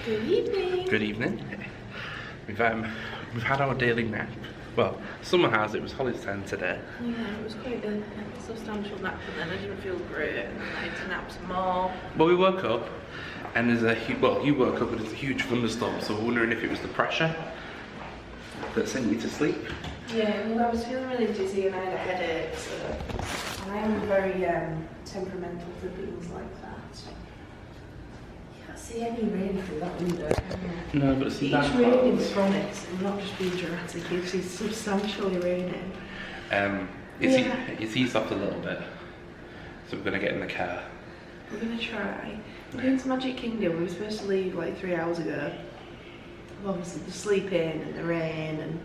Good evening. Good evening. We've had our daily nap. Well, summer has. It was Holly's turn today. Yeah, it was quite a substantial nap, and then I didn't feel great, and then I had to nap some more. Well, we woke up, and there's a well, you woke up, and there's a huge thunderstorm. So we're wondering if it was the pressure that sent you to sleep. Yeah, well, I was feeling really dizzy, and I had a headache. So, and I am very temperamental to things like that. You can't see any rain through that window, can you? No, but it's It's raining from it, and not just being dramatic. It's substantially raining. It's eased off a little bit, so we're gonna get in the car. We're gonna try. We're going to Magic Kingdom. We were supposed to leave like 3 hours ago. Obviously the sleeping and the rain, and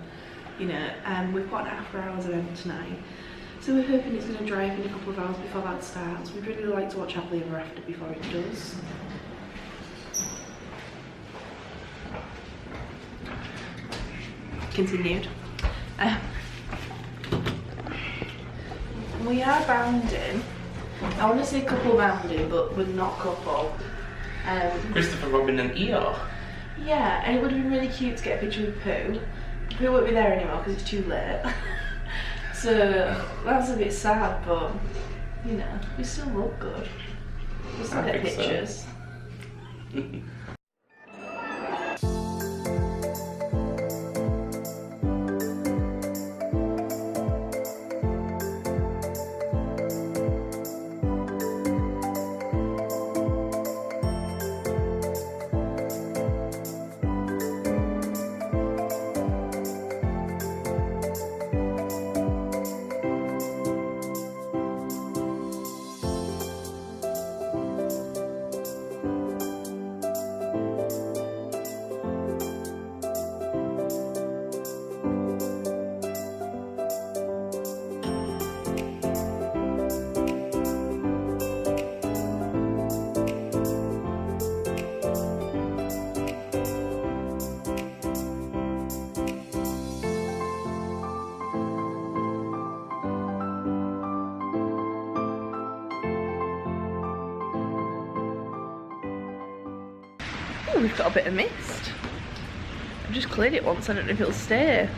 you know, we've got an after-hours event tonight. So we're hoping it's going to dry up in a couple of hours before that starts. We'd really like to watch Happily Ever After before it does. Continued. We are bounding. I want to say couple bounding, but we're not couple. Christopher Robin and Eeyore. Yeah, and it would have been really cute to get a picture with Pooh. Pooh won't be there anymore because it's too late. So that's a bit sad, but you know, we still look good. We'll still get pictures. So. Oh, we've got a bit of mist. I've just cleared it once, I don't know if it'll stay.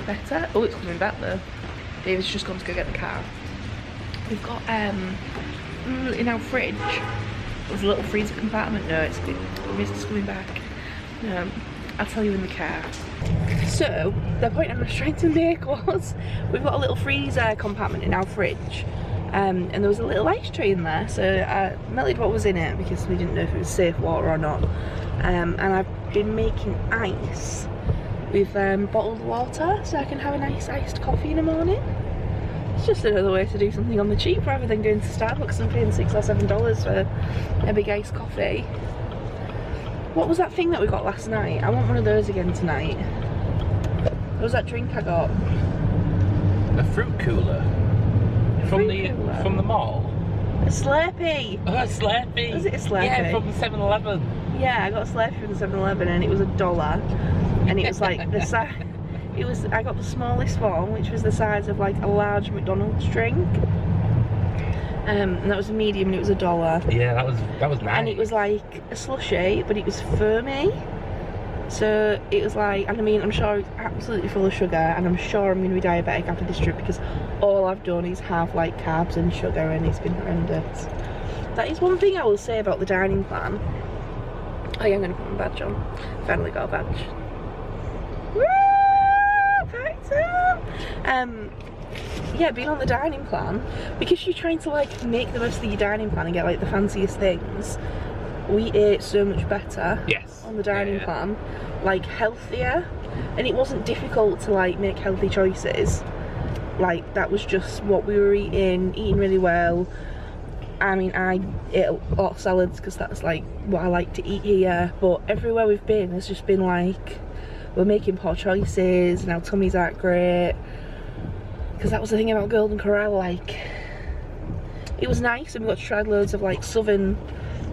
Better? Oh, it's coming back though. David's just gone to go get the car. We've got, in our fridge, there's a little freezer compartment. No, it's good. The mist is coming back. I'll tell you in the car. So, the point I was trying to make was, we've got a little freezer compartment in our fridge, and there was a little ice tray in there, so I melted what was in it because we didn't know if it was safe water or not, and I've been making ice with bottled water, so I can have a nice iced coffee in the morning. It's just another way to do something on the cheap rather than going to Starbucks and paying $6 or $7 for a big iced coffee. What was that thing that we got last night? I want one of those again tonight. What was that drink I got? A fruit cooler. From the mall. A Slurpee! Oh, a Slurpee! Was it a Slurpee? Yeah, from 7-Eleven. Yeah, I got a Slurpee from the 7-Eleven and it was $1. And it was like the size. I got the smallest one, which was the size of like a large McDonald's drink. And that was a medium and it was $1. Yeah, that was nice. And it was like a slushie, but it was foamy. So it was like, and I mean, I'm sure it's absolutely full of sugar, and I'm sure I'm going to be diabetic after this trip because all I've done is have like carbs and sugar, and it's been horrendous. That is one thing I will say about the dining plan. Oh yeah, I'm going to put my badge on. Finally got a badge. Woo! Titan! Yeah, being on the dining plan, because you're trying to like make the most of your dining plan and get like the fanciest things, we ate so much better on the dining plan, like healthier, and it wasn't difficult to like make healthy choices. Like that was just what we were eating really well. I mean, I ate a lot of salads because that's like what I like to eat here, but everywhere we've been has just been like, we're making poor choices and our tummies aren't great. Because that was the thing about Golden Corral, like, it was nice and we got to try loads of like southern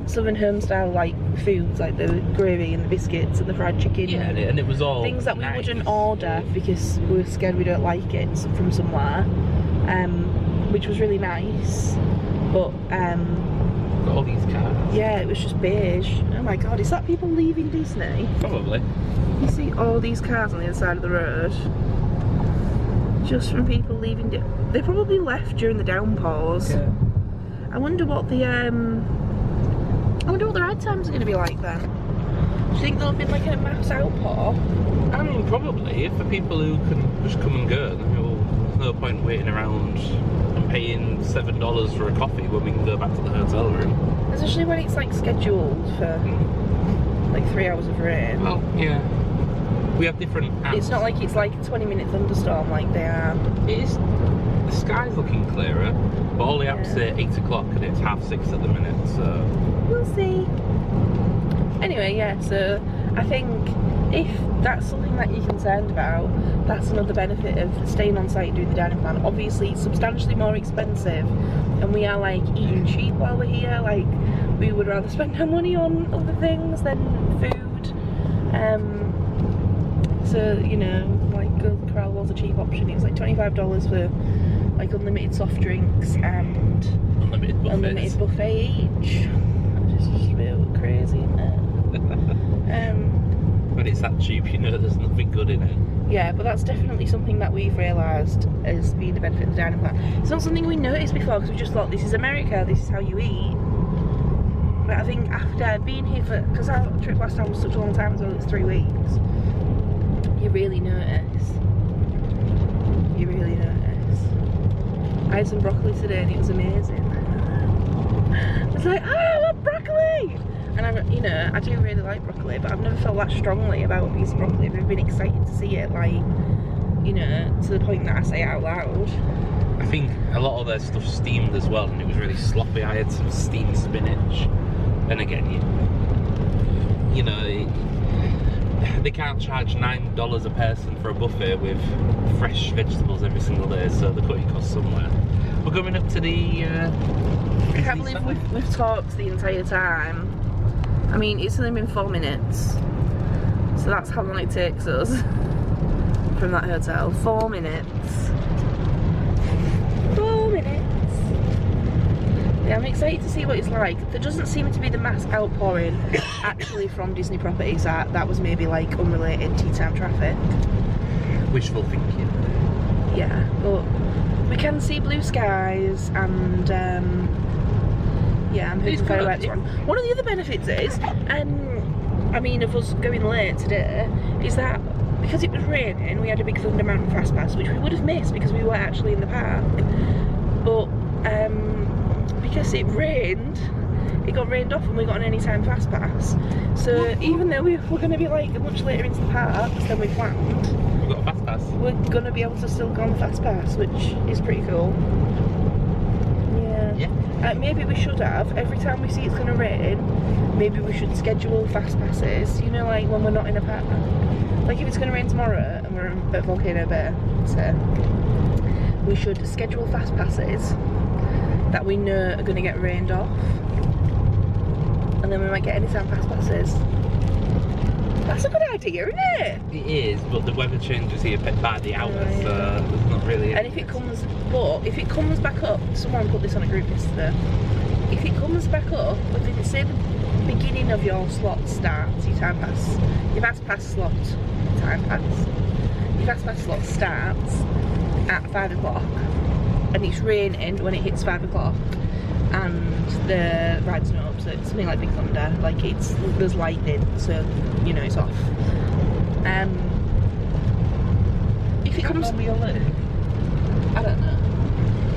Southern home style like foods, like the gravy and the biscuits and the fried chicken. Yeah, and it was all things that we nice. wouldn't order because we were scared we don't like it from somewhere, which was really nice. But Got all these cars. yeah, it was just beige. Oh my god, is that people leaving Disney? Probably. You see all these cars on the other side of the road, just from people leaving. They probably left during the downpours. Yeah. I wonder what the ride times are going to be like then. Do you think there'll be like a mass outpour? I mean, probably. For people who can just come and go, then there's no point waiting around and paying $7 for a coffee when we can go back to the hotel room. Especially when it's like scheduled for like 3 hours of rain. Well, yeah. We have different apps. It's not like it's like a 20-minute thunderstorm like they are. It is. The sky's looking clearer, but all the apps say 8 o'clock and it's 6:30 at the minute, so... We'll see. Anyway, yeah, so I think if that's something that you're concerned about, that's another benefit of staying on site doing the dining plan. Obviously, it's substantially more expensive, and we are like eating cheap while we're here. Like, we would rather spend our money on other things than food. So, you know, like Golden Corral was a cheap option. It was like $25 for like unlimited soft drinks and unlimited buffet each. It's just a bit crazy, isn't it? When it's that cheap, you know there's nothing good in it. Yeah, but that's definitely something that we've realised as being the benefit of the dining plan. It's not something we noticed before because we just thought this is America, this is how you eat. But I think after being here for, because our trip last time was such a long time as well, it's 3 weeks, you really notice. You really notice. I had some broccoli today and it was amazing. I was like, I love broccoli! And I do really like broccoli, but I've never felt that strongly about a piece of broccoli. I've been excited to see it, like, you know, to the point that I say it out loud. I think a lot of their stuff steamed as well, and it was really sloppy. I had some steamed spinach, and again, you know, they can't charge $9 a person for a buffet with fresh vegetables every single day, so they're cutting costs somewhere. We're coming up to the. I can't believe we've talked the entire time. I mean, it's only been 4 minutes, so that's how long it takes us from that hotel. 4 minutes. 4 minutes. Yeah, I'm excited to see what it's like. There doesn't seem to be the mass outpouring actually from Disney properties. That was maybe like unrelated tea time traffic. Wishful thinking. Yeah, but we can see blue skies and yeah, I'm hoping for a one. One of the other benefits is, I mean, of us going late today, is that because it was raining, we had a big Thunder Mountain fast pass, which we would have missed because we were actually in the park. But because it rained, it got rained off and we got an anytime fast pass. So even though we were going to be like much later into the park than we planned, We've got a fast pass. we're going to be able to still go on the fast pass, which is pretty cool. Yeah. Maybe we should have, every time we see it's going to rain, maybe we should schedule fast passes, you know, like when we're not in a park. Like if it's going to rain tomorrow and we're at Volcano Bay, so we should schedule fast passes that we know are going to get rained off, and then we might get anytime fast passes. That's a good idea, isn't it? It is, but the weather changes here by the hour, Oh, yeah. so there's not really. And if it comes back up, someone put this on a group yesterday. If it comes back up within, say, the beginning of your slot starts, your time pass, your fast pass slot, time pass, your fast pass slot starts at 5 o'clock, and it's raining when it hits 5 o'clock, and the ride's not up, so it's something like Big Thunder, like there's lightning, so you know it's off. If it comes, I don't know.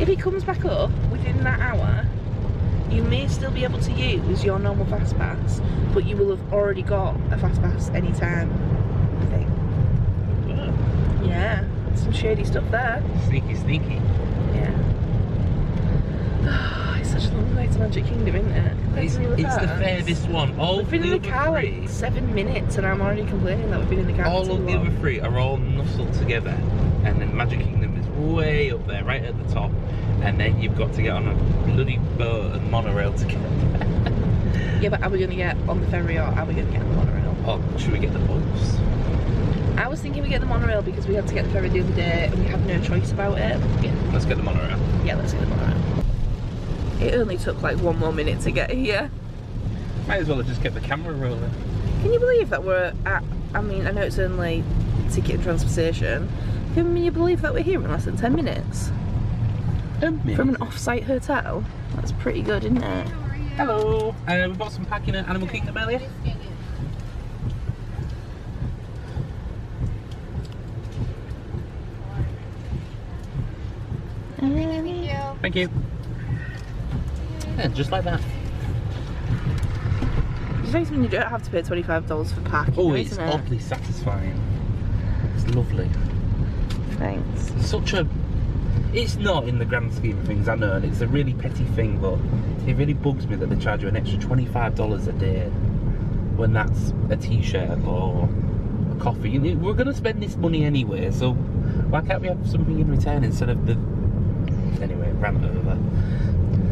If it comes back up within that hour, you may still be able to use your normal fast pass, but you will have already got a fast pass anytime thing. Oh, Yeah, some shady stuff there. sneaky. Yeah. It's such a long way to Magic Kingdom, isn't it? It's the furthest one. We've been in the car like 7 minutes and I'm already complaining that we've been in the car All for too of the long. other three are all nuzzled together, and then Magic Kingdom is way up there, right at the top, and then you've got to get on a bloody boat and monorail to get there. Yeah, but are we going to get on the ferry or are we going to get the monorail? Or should we get the bus? I was thinking we get the monorail because we had to get the ferry the other day and we had no choice about it. Yeah, let's get the monorail. Yeah, let's get the monorail. It only took like 1 more minute to get here. Might as well have just kept the camera rolling. Can you believe that we're at, I mean, I know it's only ticket and transportation. Can you believe that we're here in less than 10 minutes? From an off-site hotel? That's pretty good, isn't it? Hello. We bought some packing at Animal Kingdom earlier. Thank you. Yeah, just like that. It's nice when you don't have to pay $25 for packing. Oh, it's oddly satisfying. It's lovely. Thanks. Such a... It's not in the grand scheme of things, I know, and it's a really petty thing, but it really bugs me that they charge you an extra $25 a day when that's a t-shirt or a coffee. We're going to spend this money anyway, so why can't we have something in return instead of the... Anyway, rant over.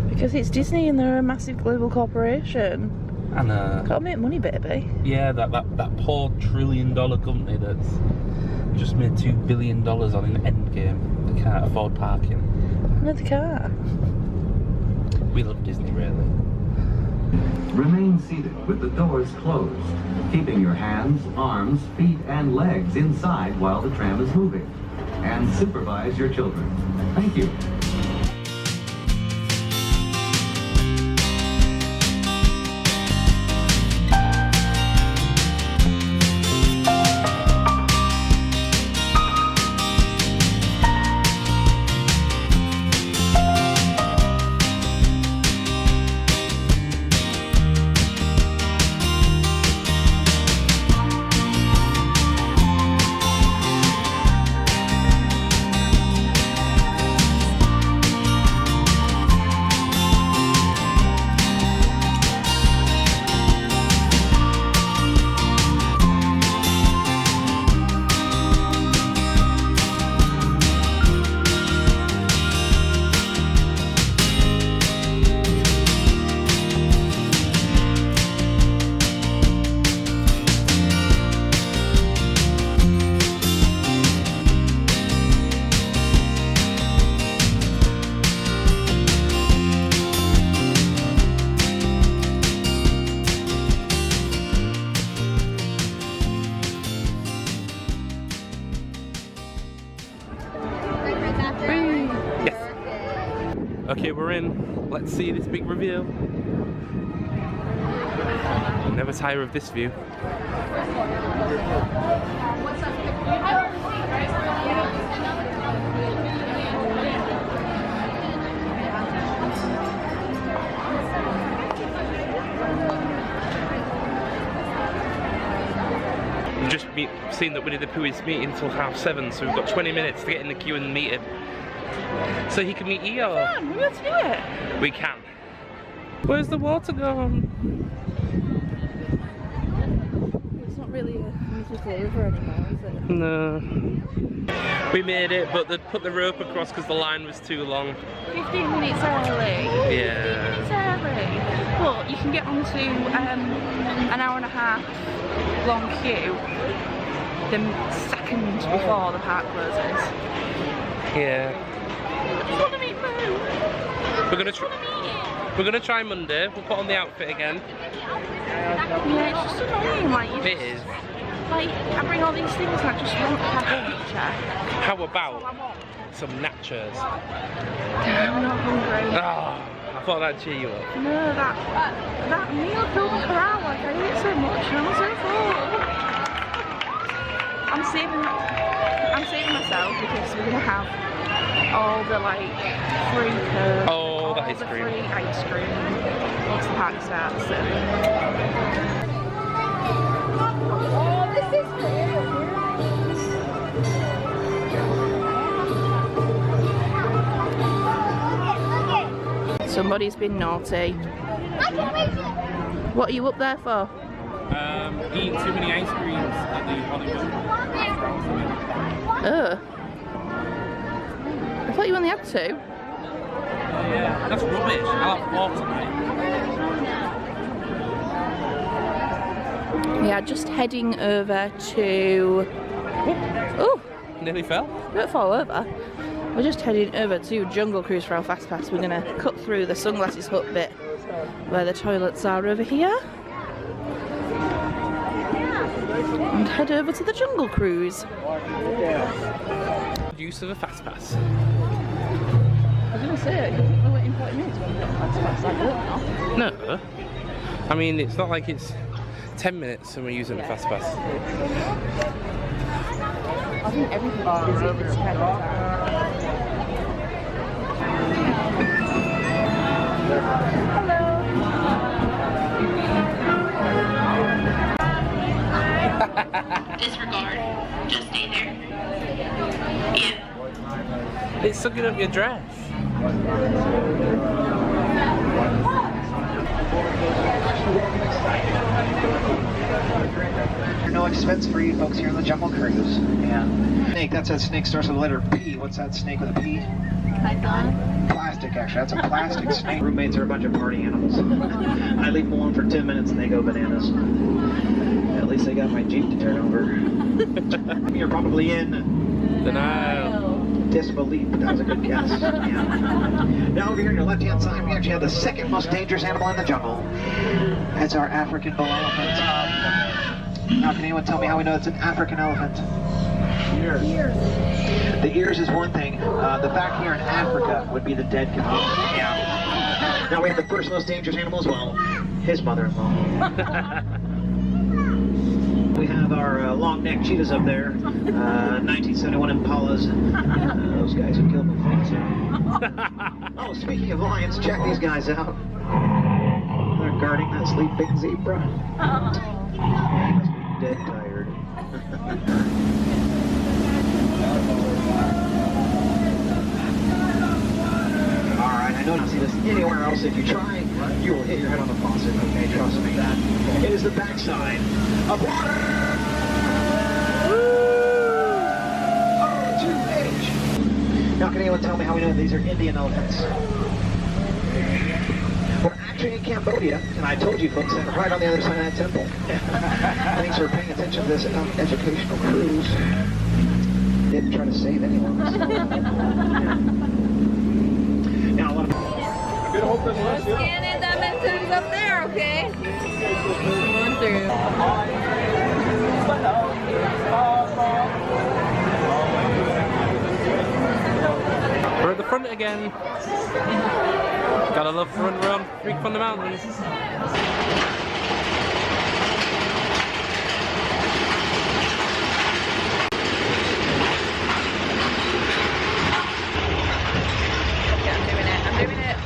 Because it's Disney and they're a massive global corporation. And gotta make money, baby. Yeah, that poor $1 trillion company that's just made $2 billion on an Endgame. They can't afford parking. No, they can't. We love Disney, really. Remain seated with the doors closed, keeping your hands, arms, feet, and legs inside while the tram is moving. And supervise your children. Thank you. Okay, we're in. Let's see this big reveal. Never tire of this view. We've just seen that Winnie the Pooh is meeting until 7:30, so we've got 20 minutes to get in the queue and meet him. So he can meet Eeyore. We can, let's do it. We can. Where's the water gone? It's not really a musical river anymore, is it? No. We made it, but they put the rope across because the line was too long. 15 minutes early. Yeah. 15 minutes early. But you can get onto an hour and a half long queue the second before the park closes. Yeah. We're gonna try Monday. We'll put on the outfit again. Yeah, it's just annoying. Like It is. Like I bring all these things and I just want to have a picture. How about some nachos? I'm not hungry. Oh, I thought that'd cheer you up. No, that meal filled me around. Like I ate so much and I'm so full. I'm saving myself because we're gonna have all the like free Coke, Oh, the ice cream. Free ice cream once the party starts. So. Oh, this is good. Somebody's been naughty. What are you up there for? Eating too many ice creams at the Hollywood. Oh. I thought you only had 2. Yeah, that's rubbish. I'll have 4 tonight. We are just heading over to... Oh! Nearly fell. Don't fall over. We're just heading over to Jungle Cruise for our fast pass. We're going to cut through the Sunglasses Hut bit where the toilets are over here and head over to the Jungle Cruise. Use of a fast pass. I was going to say, you think we're waiting 40 minutes when we got fast pass? I don't know. No. I mean, it's not like it's 10 minutes and we're using a fast pass. I think everything's busy at this kind of time. Disregard. Just stay there. Yeah. It's sucking up your dress. No expense for you folks here on the Jungle Cruise. Yeah. Snake, that's that snake starts with the letter P. What's that snake with a P? Python. Plastic, actually. That's a plastic snake. Roommates are a bunch of party animals. I leave them alone for 10 minutes and they go bananas. At least they got my Jeep to turn over. You're probably in Denial. disbelief, but that was a good guess. Yeah. Now over here on your left-hand side, we actually have the second most dangerous animal in the jungle. That's our African bull elephant. Now, can anyone tell me how we know it's an African elephant? Ears. The ears is one thing. The back here in Africa would be the dead camel. Yeah. Now we have the first most dangerous animal as well. His mother-in-law. We have our long-necked cheetahs up there. 1971 Impalas. Those guys who killed my father. Oh, speaking of lions, check these guys out. They're guarding that sleeping zebra. He must be dead tired. Alright, I know you don't see this anywhere else. If you try, you will hit your head on the faucet, okay? Trust me. It is the backside of water! R2H! Now, can anyone tell me how we know these are Indian elephants? We're actually in Cambodia, and I told you folks that right on the other side of that temple. Thanks for paying attention to this educational cruise. Didn't try to save anyone. Now, a lot of... Scanning dimensions up there, okay? Going through. We're at the front again. Gotta love front run, freak from the mountains. Okay, I'm doing it.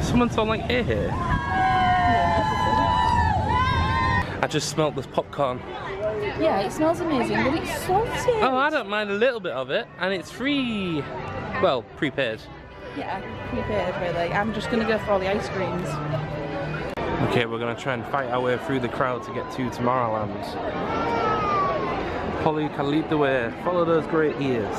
Someone sound like here. I just smelt this popcorn. Yeah, it smells amazing, but it's salty. Oh, I don't mind a little bit of it, and it's free. Well, prepaid. Yeah, prepared really. I'm just gonna go for all the ice creams. Okay, we're gonna try and fight our way through the crowd to get to Tomorrowland. Polly can lead the way. Follow those great ears.